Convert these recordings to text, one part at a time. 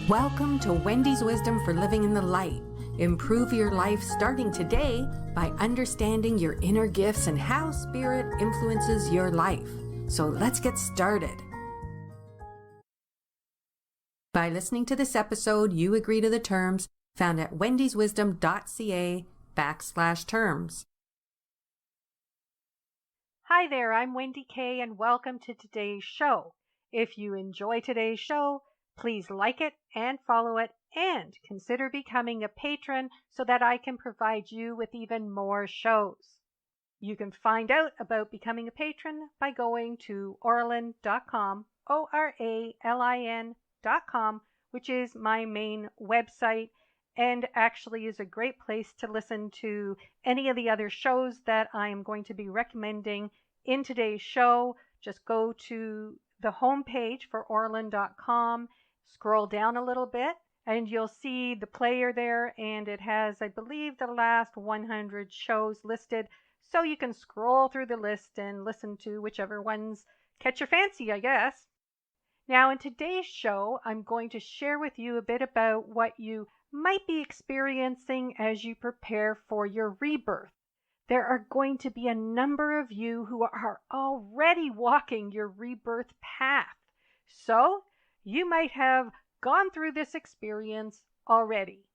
Welcome to Wendy's Wisdom for Living in the Light. Improve your life starting today by understanding your inner gifts and how spirit influences your life. So let's get started. By listening to this episode, you agree to the terms found at wendyswisdom.ca/terms. Hi there, I'm Wendy Kay and welcome to today's show. If you enjoy today's show, please like it and follow it and consider becoming a patron so that I can provide you with even more shows. You can find out about becoming a patron by going to oralin.com, ORALIN.com, which is my main website and actually is a great place to listen to any of the other shows that I am going to be recommending in today's show. Just go to the homepage for oralin.com, scroll down a little bit, and you'll see the player there, and it has, I believe, the last 100 shows listed, so you can scroll through the list and listen to whichever ones catch your fancy, I guess. Now, in today's show, I'm going to share with you a bit about what you might be experiencing as you prepare for your rebirth. There are going to be a number of you who are already walking your rebirth path. So, you might have gone through this experience already.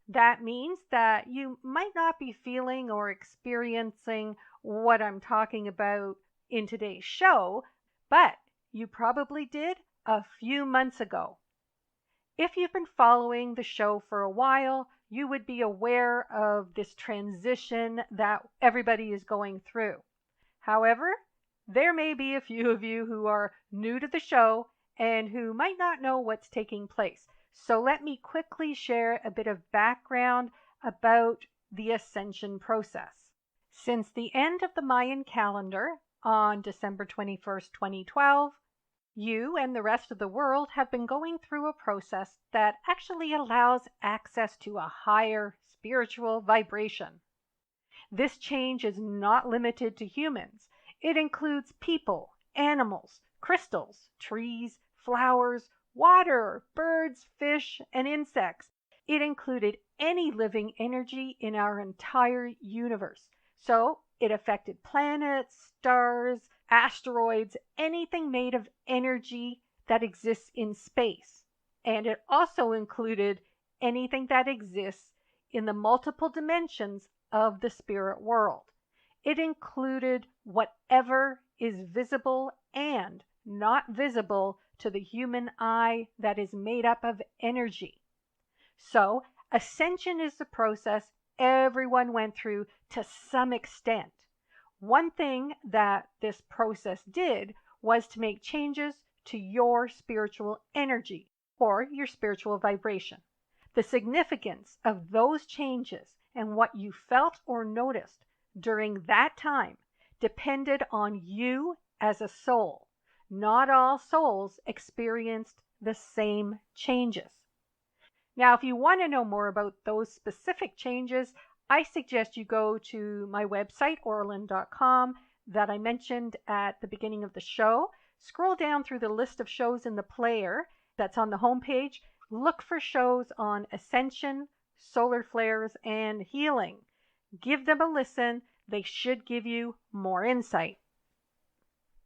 That means that you might not be feeling or experiencing what I'm talking about in today's show, but you probably did a few months ago. If you've been following the show for a while, you would be aware of this transition that everybody is going through. However, there may be a few of you who are new to the show and who might not know what's taking place. So let me quickly share a bit of background about the Ascension process. Since the end of the Mayan calendar on December 21st, 2012, you and the rest of the world have been going through a process that actually allows access to a higher spiritual vibration. This change is not limited to humans. It includes people, animals, crystals, trees, flowers, water, birds, fish, and insects. It included any living energy in our entire universe. So it affected planets, stars, asteroids, anything made of energy that exists in space. And it also included anything that exists in the multiple dimensions of the spirit world. It included whatever is visible and not visible to the human eye that is made up of energy. So, ascension is the process everyone went through to some extent. One thing that this process did was to make changes to your spiritual energy or your spiritual vibration. The significance of those changes and what you felt or noticed during that time depended on you as a soul. Not all souls experienced the same changes. Now, if you want to know more about those specific changes, I suggest you go to my website, oralin.com, that I mentioned at the beginning of the show. Scroll down through the list of shows in the player that's on the homepage. Look for shows on Ascension, solar flares, and healing. Give them a listen. They should give you more insight.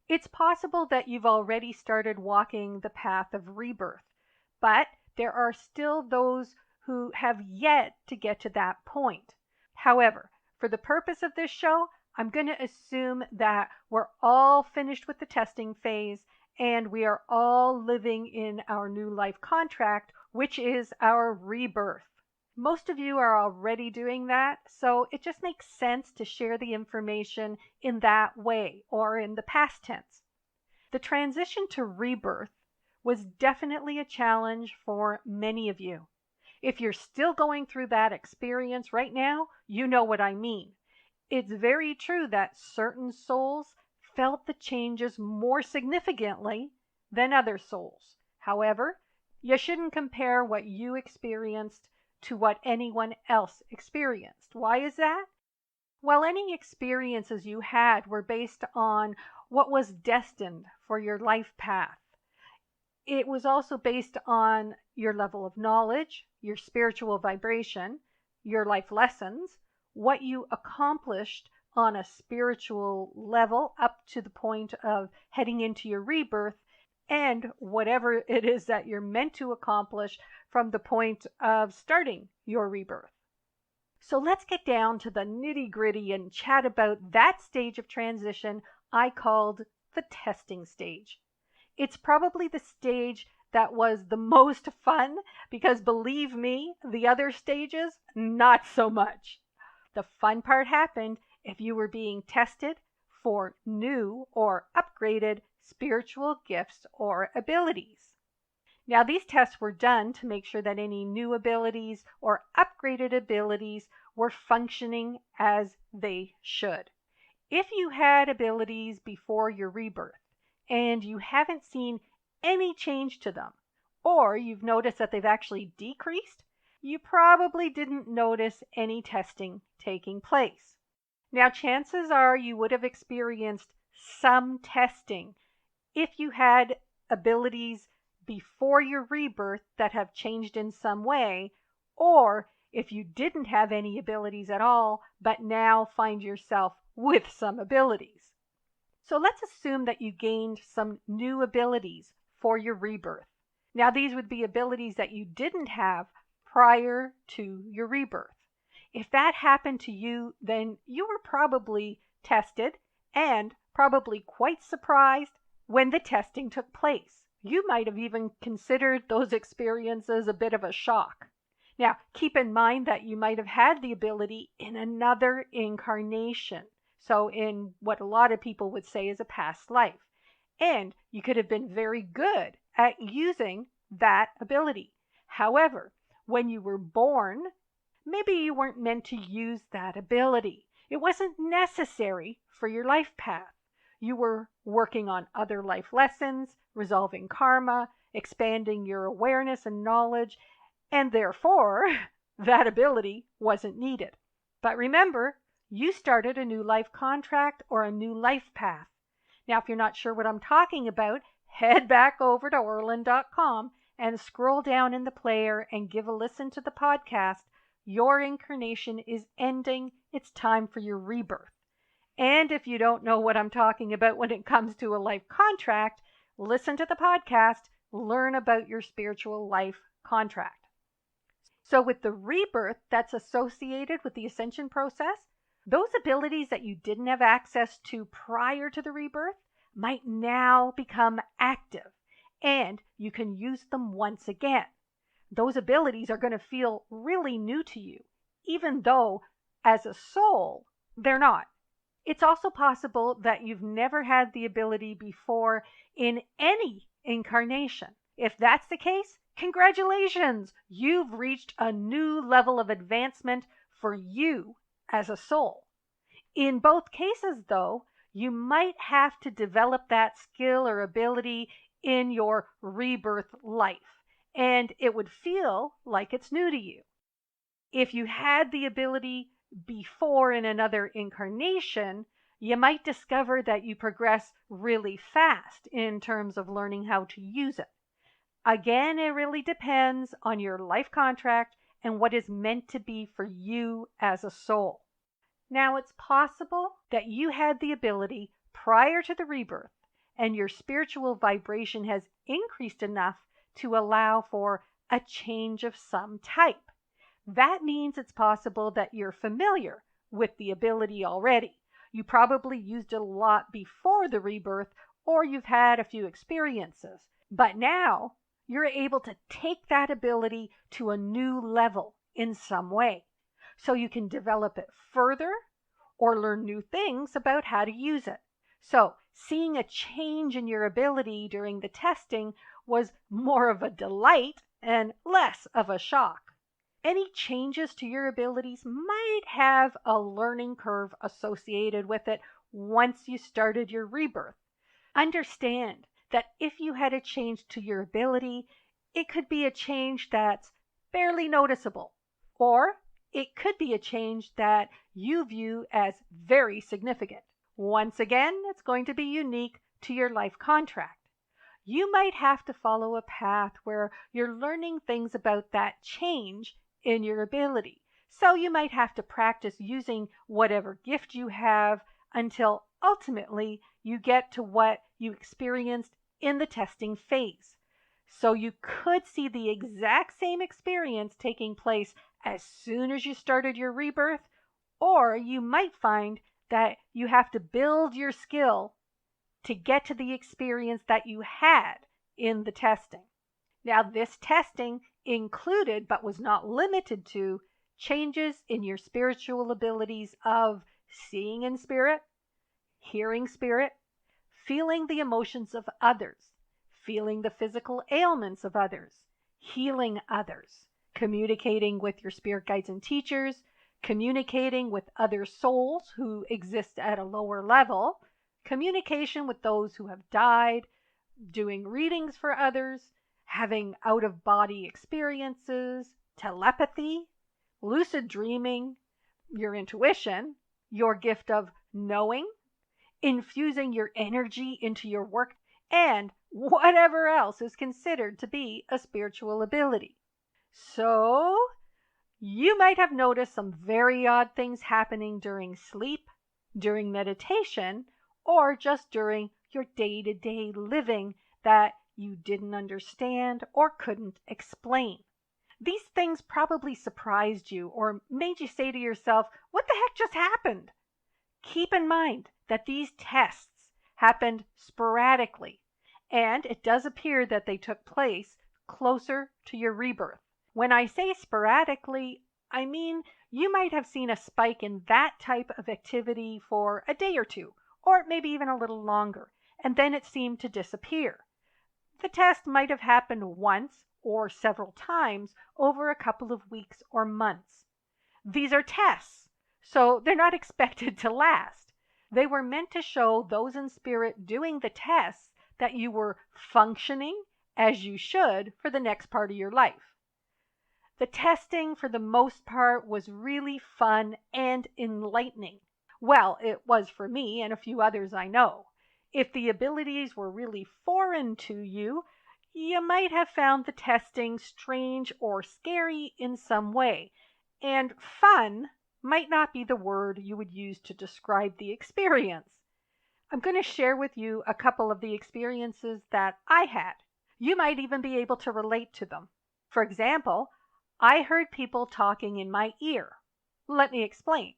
It's possible that you've already started walking the path of rebirth, but there are still those who have yet to get to that point. However, for the purpose of this show, I'm going to assume that we're all finished with the testing phase and we are all living in our new life contract, which is our rebirth. Most of you are already doing that, so it just makes sense to share the information in that way or in the past tense. The transition to rebirth was definitely a challenge for many of you. If you're still going through that experience right now, you know what I mean. It's very true that certain souls felt the changes more significantly than other souls. However, you shouldn't compare what you experienced to what anyone else experienced. Why is that? Well, any experiences you had were based on what was destined for your life path. It was also based on your level of knowledge, your spiritual vibration, your life lessons, what you accomplished on a spiritual level up to the point of heading into your rebirth, and whatever it is that you're meant to accomplish from the point of starting your rebirth. So let's get down to the nitty-gritty and chat about that stage of transition I called the testing stage. It's probably the stage that was the most fun because, believe me, the other stages, not so much. The fun part happened if you were being tested for new or upgraded spiritual gifts or abilities. Now, these tests were done to make sure that any new abilities or upgraded abilities were functioning as they should. If you had abilities before your rebirth and you haven't seen any change to them, or you've noticed that they've actually decreased, you probably didn't notice any testing taking place. Now, chances are you would have experienced some testing if you had abilities before your rebirth that have changed in some way, or if you didn't have any abilities at all, but now find yourself with some abilities. So let's assume that you gained some new abilities for your rebirth. Now, these would be abilities that you didn't have prior to your rebirth. If that happened to you, then you were probably tested and probably quite surprised when the testing took place. You might have even considered those experiences a bit of a shock. Now, keep in mind that you might have had the ability in another incarnation. So in what a lot of people would say is a past life. And you could have been very good at using that ability. However, when you were born, maybe you weren't meant to use that ability. It wasn't necessary for your life path. You were working on other life lessons, resolving karma, expanding your awareness and knowledge, and therefore, that ability wasn't needed. But remember, you started a new life contract or a new life path. Now, if you're not sure what I'm talking about, head back over to Orlin.com and scroll down in the player and give a listen to the podcast. Your incarnation is ending. It's time for your rebirth. And if you don't know what I'm talking about when it comes to a life contract, listen to the podcast, learn about your spiritual life contract. So with the rebirth that's associated with the ascension process, those abilities that you didn't have access to prior to the rebirth might now become active, and you can use them once again. Those abilities are going to feel really new to you, even though as a soul, they're not. It's also possible that you've never had the ability before in any incarnation. If that's the case, congratulations! You've reached a new level of advancement for you as a soul. In both cases, though, you might have to develop that skill or ability in your rebirth life, and it would feel like it's new to you. If you had the ability before in another incarnation, you might discover that you progress really fast in terms of learning how to use it. Again, it really depends on your life contract and what is meant to be for you as a soul. Now, it's possible that you had the ability prior to the rebirth and your spiritual vibration has increased enough to allow for a change of some type. That means it's possible that you're familiar with the ability already. You probably used it a lot before the rebirth, or you've had a few experiences. But now you're able to take that ability to a new level in some way. So you can develop it further or learn new things about how to use it. So seeing a change in your ability during the testing was more of a delight and less of a shock. Any changes to your abilities might have a learning curve associated with it once you started your rebirth. Understand that if you had a change to your ability, it could be a change that's barely noticeable, or it could be a change that you view as very significant. Once again, it's going to be unique to your life contract. you might have to follow a path where you're learning things about that change in your ability. So you might have to practice using whatever gift you have until ultimately you get to what you experienced in the testing phase. So you could see the exact same experience taking place as soon as you started your rebirth, or you might find that you have to build your skill to get to the experience that you had in the testing. Now, this testing included, but was not limited to, changes in your spiritual abilities of seeing in spirit, hearing spirit, feeling the emotions of others, feeling the physical ailments of others, healing others, communicating with your spirit guides and teachers, communicating with other souls who exist at a lower level, communication with those who have died, doing readings for others, having out-of-body experiences, telepathy, lucid dreaming, your intuition, your gift of knowing, infusing your energy into your work, and whatever else is considered to be a spiritual ability. So, you might have noticed some very odd things happening during sleep, during meditation, or just during your day-to-day living that you didn't understand or couldn't explain. These things probably surprised you or made you say to yourself, "What the heck just happened?" Keep in mind that these tests happened sporadically, and it does appear that they took place closer to your rebirth. When I say sporadically, I mean you might have seen a spike in that type of activity for a day or two, or maybe even a little longer, and then it seemed to disappear. The test might have happened once or several times over a couple of weeks or months. These are tests, so they're not expected to last. They were meant to show those in spirit doing the tests that you were functioning as you should for the next part of your life. The testing, for the most part, was really fun and enlightening. Well, it was for me and a few others I know. If the abilities were really foreign to you, you might have found the testing strange or scary in some way, and fun might not be the word you would use to describe the experience. I'm going to share with you a couple of the experiences that I had. You might even be able to relate to them. For example, I heard people talking in my ear. Let me explain.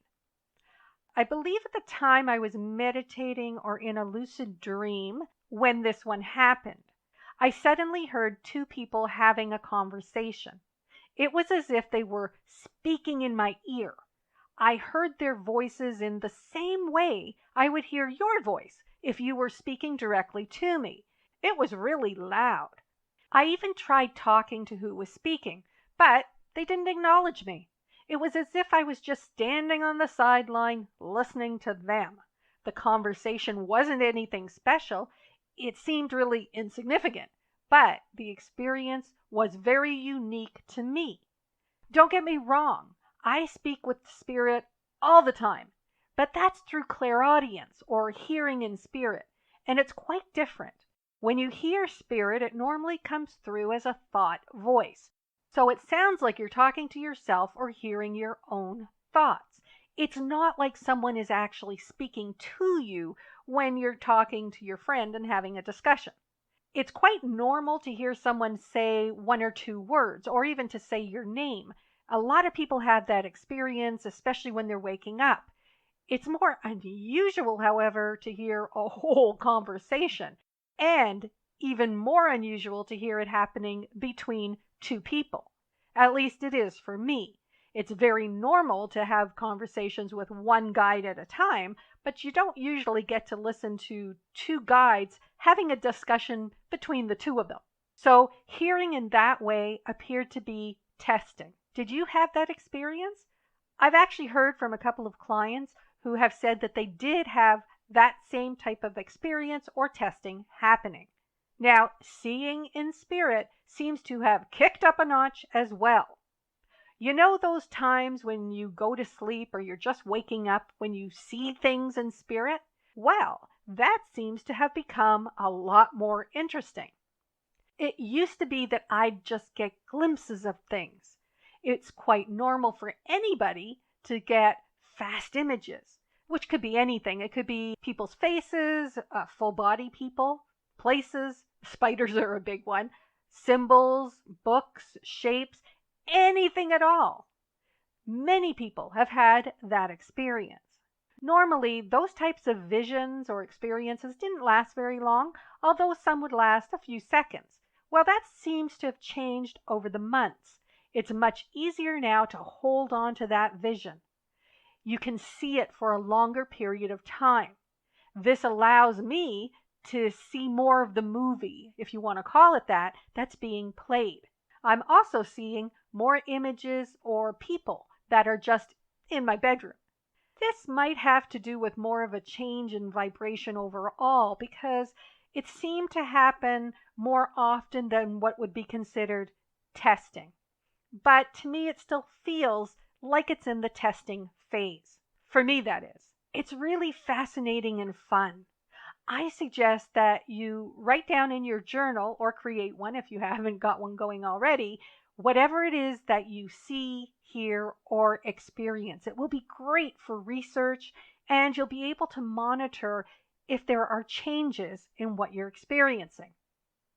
I believe at the time I was meditating or in a lucid dream when this one happened. I suddenly heard two people having a conversation. It was as if they were speaking in my ear. I heard their voices in the same way I would hear your voice if you were speaking directly to me. It was really loud. I even tried talking to who was speaking, but they didn't acknowledge me. It was as if I was just standing on the sideline listening to them. The conversation wasn't anything special. It seemed really insignificant, but the experience was very unique to me. Don't get me wrong. I speak with spirit all the time, but that's through clairaudience or hearing in spirit, and it's quite different. When you hear spirit, it normally comes through as a thought voice. So it sounds like you're talking to yourself or hearing your own thoughts. It's not like someone is actually speaking to you when you're talking to your friend and having a discussion. It's quite normal to hear someone say one or two words, or even to say your name. A lot of people have that experience, especially when they're waking up. It's more unusual, however, to hear a whole conversation, and even more unusual to hear it happening between two people. At least it is for me. It's very normal to have conversations with one guide at a time, but you don't usually get to listen to two guides having a discussion between the two of them. So hearing in that way appeared to be testing. Did you have that experience? I've actually heard from a couple of clients who have said that they did have that same type of experience or testing happening. Now, seeing in spirit seems to have kicked up a notch as well. You know those times when you go to sleep or you're just waking up when you see things in spirit? Well, that seems to have become a lot more interesting. It used to be that I'd just get glimpses of things. It's quite normal for anybody to get fast images, which could be anything. It could be people's faces, full body people, places, spiders are a big one, symbols, books, shapes, anything at all. Many people have had that experience. Normally, those types of visions or experiences didn't last very long, although some would last a few seconds. Well, that seems to have changed over the months. It's much easier now to hold on to that vision. You can see it for a longer period of time. This allows me to see more of the movie, if you want to call it that, that's being played. I'm also seeing more images or people that are just in my bedroom. This might have to do with more of a change in vibration overall because it seemed to happen more often than what would be considered testing. But to me, it still feels like it's in the testing phase. For me, that is. It's really fascinating and fun. I suggest that you write down in your journal or create one if you haven't got one going already, whatever it is that you see, hear, or experience. It will be great for research and you'll be able to monitor if there are changes in what you're experiencing.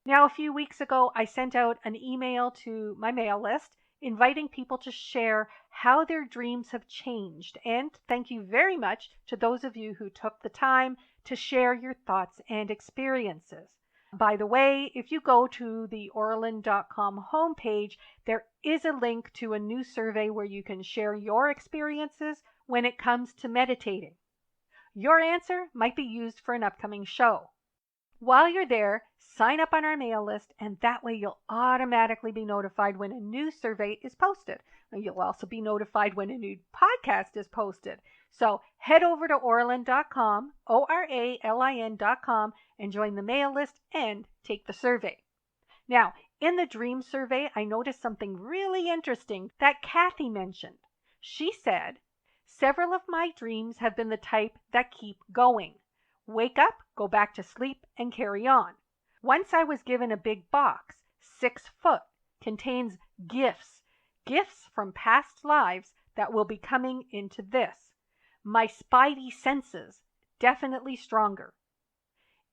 Now, a few weeks ago, I sent out an email to my mail list inviting people to share how their dreams have changed. And thank you very much to those of you who took the time to share your thoughts and experiences. By the way, if you go to the Orlin.com homepage, there is a link to a new survey where you can share your experiences when it comes to meditating. Your answer might be used for an upcoming show. While you're there, sign up on our mail list, and that way you'll automatically be notified when a new survey is posted. You'll also be notified when a new podcast is posted. So head over to Orlin.com, ORALIN.com, and join the mail list and take the survey. Now, in the dream survey, I noticed something really interesting that Kathy mentioned. She said, several of my dreams have been the type that keep going. Wake up, go back to sleep, and carry on. Once I was given a big box, 6 foot, contains gifts from past lives that will be coming into this. My spidey senses, definitely stronger.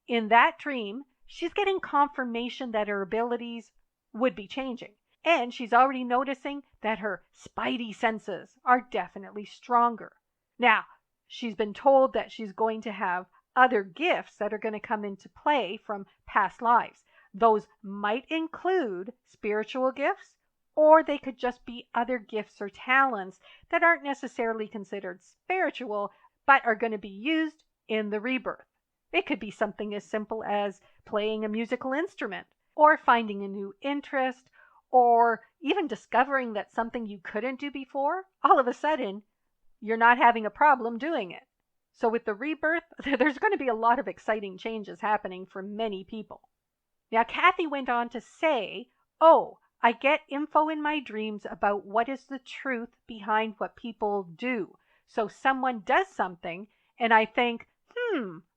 In that dream, she's getting confirmation that her abilities would be changing. And she's already noticing that her spidey senses are definitely stronger. Now, she's been told that she's going to have other gifts that are going to come into play from past lives. Those might include spiritual gifts, or they could just be other gifts or talents that aren't necessarily considered spiritual, but are going to be used in the rebirth. It could be something as simple as playing a musical instrument, or finding a new interest, or even discovering that something you couldn't do before, all of a sudden, you're not having a problem doing it. So with the rebirth, there's going to be a lot of exciting changes happening for many people. Now, Kathy went on to say, I get info in my dreams about what is the truth behind what people do. So someone does something, and I think,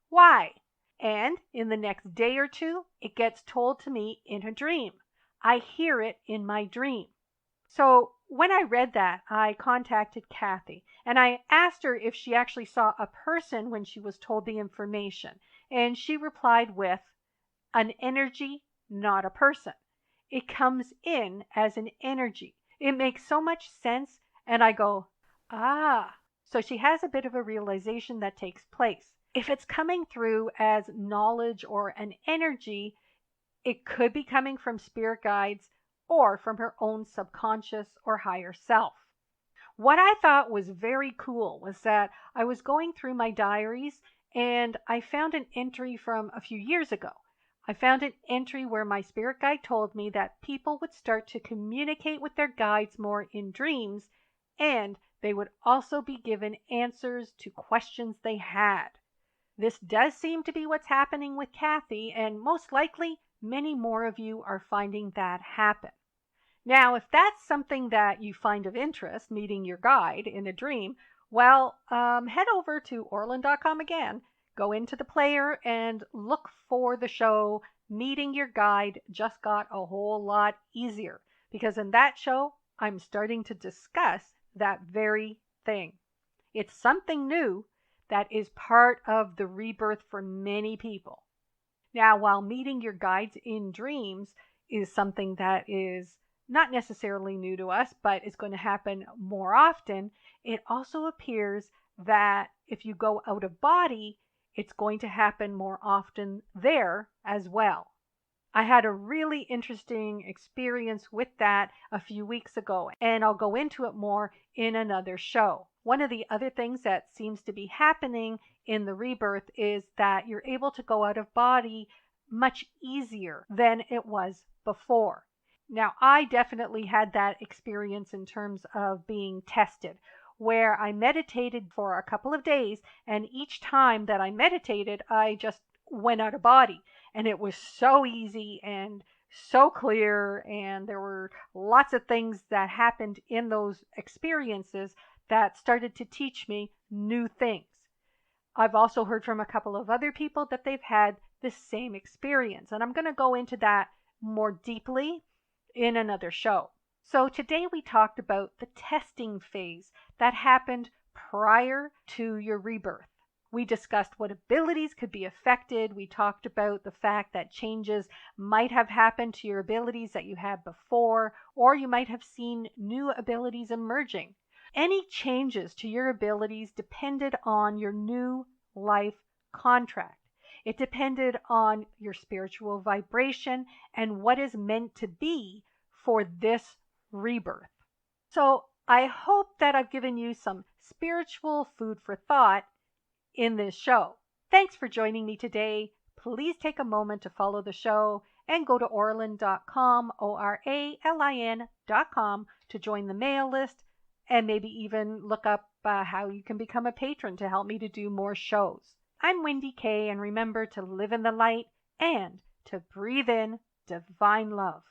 why? And in the next day or two, it gets told to me in a dream. I hear it in my dream. So when I read that, I contacted Kathy and I asked her if she actually saw a person when she was told the information. And she replied with, an energy, not a person. It comes in as an energy. It makes so much sense. And I go, so she has a bit of a realization that takes place. If it's coming through as knowledge or an energy, it could be coming from spirit guides or from her own subconscious or higher self. What I thought was very cool was that I was going through my diaries and I found an entry from a few years ago. I found an entry where my spirit guide told me that people would start to communicate with their guides more in dreams, and they would also be given answers to questions they had. This does seem to be what's happening with Kathy, and most likely many more of you are finding that happen. Now, if that's something that you find of interest, meeting your guide in a dream, well, head over to Orlin.com again, go into the player and look for the show Meeting Your Guide just got a whole lot easier because in that show, I'm starting to discuss that very thing. It's something new that is part of the rebirth for many people. Now, while meeting your guides in dreams is something that is not necessarily new to us, but is going to happen more often, it also appears that if you go out of body, it's going to happen more often there as well. I had a really interesting experience with that a few weeks ago, and I'll go into it more in another show. One of the other things that seems to be happening in the rebirth is that you're able to go out of body much easier than it was before. Now, I definitely had that experience in terms of being tested, where I meditated for a couple of days, and each time that I meditated, I just went out of body. And it was so easy and so clear, and there were lots of things that happened in those experiences that started to teach me new things. I've also heard from a couple of other people that they've had the same experience, and I'm going to go into that more deeply in another show. So today we talked about the testing phase that happened prior to your rebirth. We discussed what abilities could be affected. We talked about the fact that changes might have happened to your abilities that you had before, or you might have seen new abilities emerging. Any changes to your abilities depended on your new life contract. It depended on your spiritual vibration and what is meant to be for this rebirth. So I hope that I've given you some spiritual food for thought in this show. Thanks for joining me today. Please take a moment to follow the show and go to oralin.com, ORALIN.com, to join the mail list and maybe even look up how you can become a patron to help me to do more shows. I'm Wendy Kay, and remember to live in the light and to breathe in divine love.